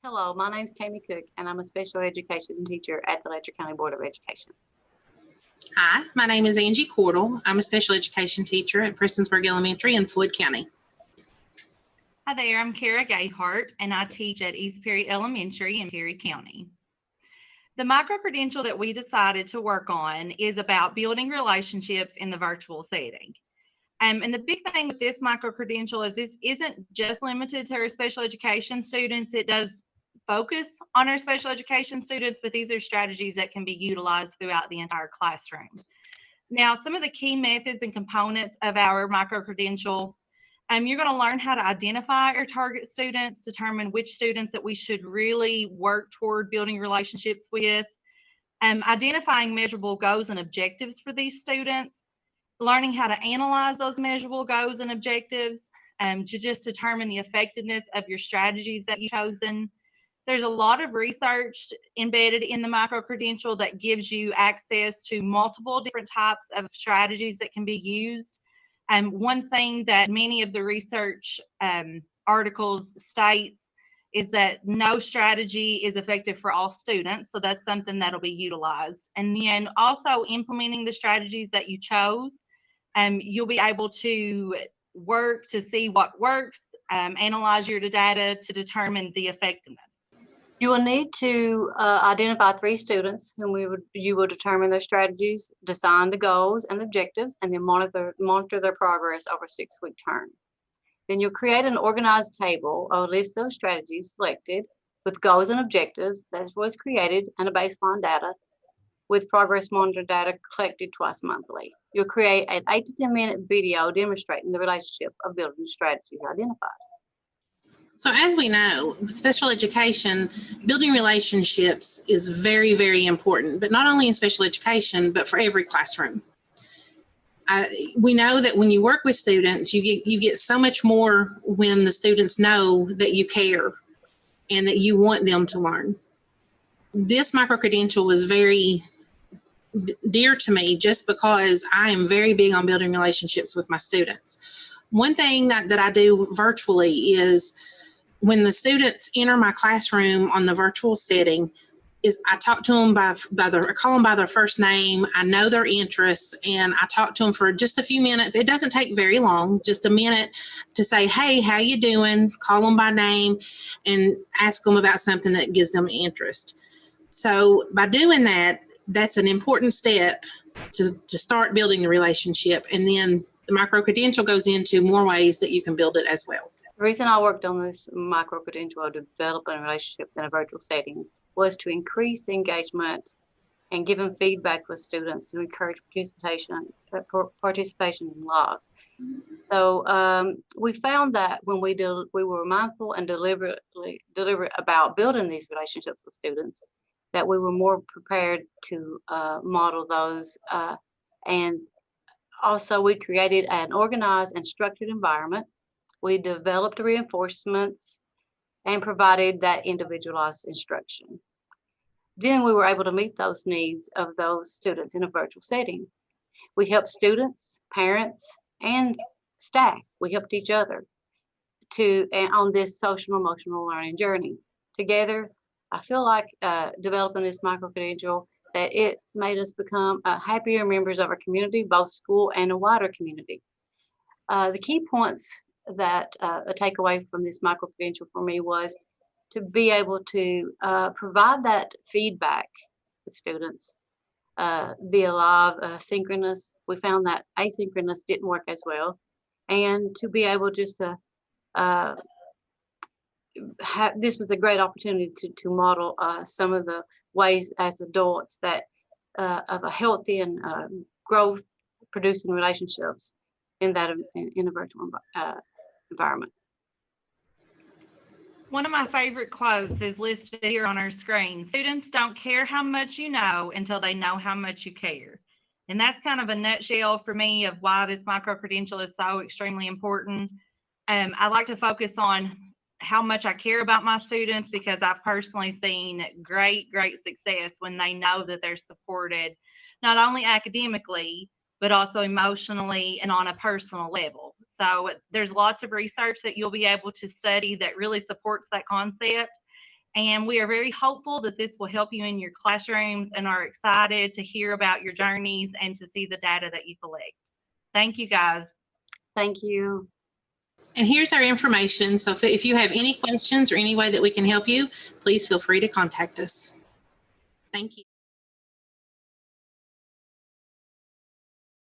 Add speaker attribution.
Speaker 1: Hello, my name is Tammy Cook, and I'm a special education teacher at the Letcher County Board of Education.
Speaker 2: Hi, my name is Angie Cordle. I'm a special education teacher at Prestonsburg Elementary in Floyd County.
Speaker 3: Hi there, I'm Gayhart, and I teach at East Perry Elementary in Perry County. The micro-credential that we decided to work on is about building relationships in the virtual setting. And the big thing with this micro-credential is this isn't just limited to our special education students. It does focus on our special education students, but these are strategies that can be utilized throughout the entire classroom. Now, some of the key methods and components of our micro-credential, you're going to learn how to identify our target students, determine which students that we should really work toward building relationships with, identifying measurable goals and objectives for these students, learning how to analyze those measurable goals and objectives to just determine the effectiveness of your strategies that you've chosen. There's a lot of research embedded in the micro-credential that gives you access to multiple different types of strategies that can be used. One thing that many of the research articles states is that no strategy is effective for all students. So that's something that'll be utilized. And then also implementing the strategies that you chose, you'll be able to work to see what works, analyze your data to determine the effectiveness.
Speaker 1: You will need to identify 3 students whom you will determine their strategies, decide the goals and objectives, and then monitor their progress over a 6-week term. Then you'll create an organized table or list of strategies selected with goals and objectives that was created and a baseline data with progress monitor data collected twice monthly. You'll create an 8 to 10 minute video demonstrating the relationship of building the strategies identified.
Speaker 2: So as we know, special education, building relationships is very, very important, but not only in special education, but for every classroom. We know that when you work with students, you get so much more when the students know that you care and that you want them to learn. This micro-credential was very dear to me just because I am very big on building relationships with my students. One thing that I do virtually is when the students enter my classroom on the virtual setting, is I talk to them I call them by their first name. I know their interests, and I talk to them for just a few minutes. It doesn't take very long, just a minute to say, hey, how you doing? Call them by name and ask them about something that gives them interest. So by doing that, that's an important step to start building the relationship. And then the micro-credential goes into more ways that you can build it as well.
Speaker 1: The reason I worked on this micro-credential of developing relationships in a virtual setting was to increase the engagement and give them feedback with students to encourage participation in lives. So we found that when we were mindful and deliberate about building these relationships with students, that we were more prepared to model those. And also we created an organized and structured environment. We developed the reinforcements and provided that individualized instruction. Then we were able to meet those needs of those students in a virtual setting. We helped students, parents, and staff. We helped each other on this social emotional learning journey. Together, I feel like developing this micro-credential, that it made us become happier members of our community, both school and a wider community. The key points that a takeaway from this micro-credential for me was to be able to provide that feedback with students via live, synchronous. We found that asynchronous didn't work as well. And to be able just to this was a great opportunity to model some of the ways as adults that of a healthy and growth producing relationships in a virtual environment.
Speaker 3: One of my favorite quotes is listed here on our screen. Students don't care how much you know until they know how much you care. And that's kind of a nutshell for me of why this micro-credential is so extremely important. I like to focus on how much I care about my students because I've personally seen great success when they know that they're supported, not only academically, but also emotionally and on a personal level. So there's lots of research that you'll be able to study that really supports that concept. And we are very hopeful that this will help you in your classrooms and are excited to hear about your journeys and to see the data that you collect. Thank you, guys.
Speaker 1: Thank you.
Speaker 2: And here's our information. So if you have any questions or any way that we can help you, please feel free to contact us. Thank you.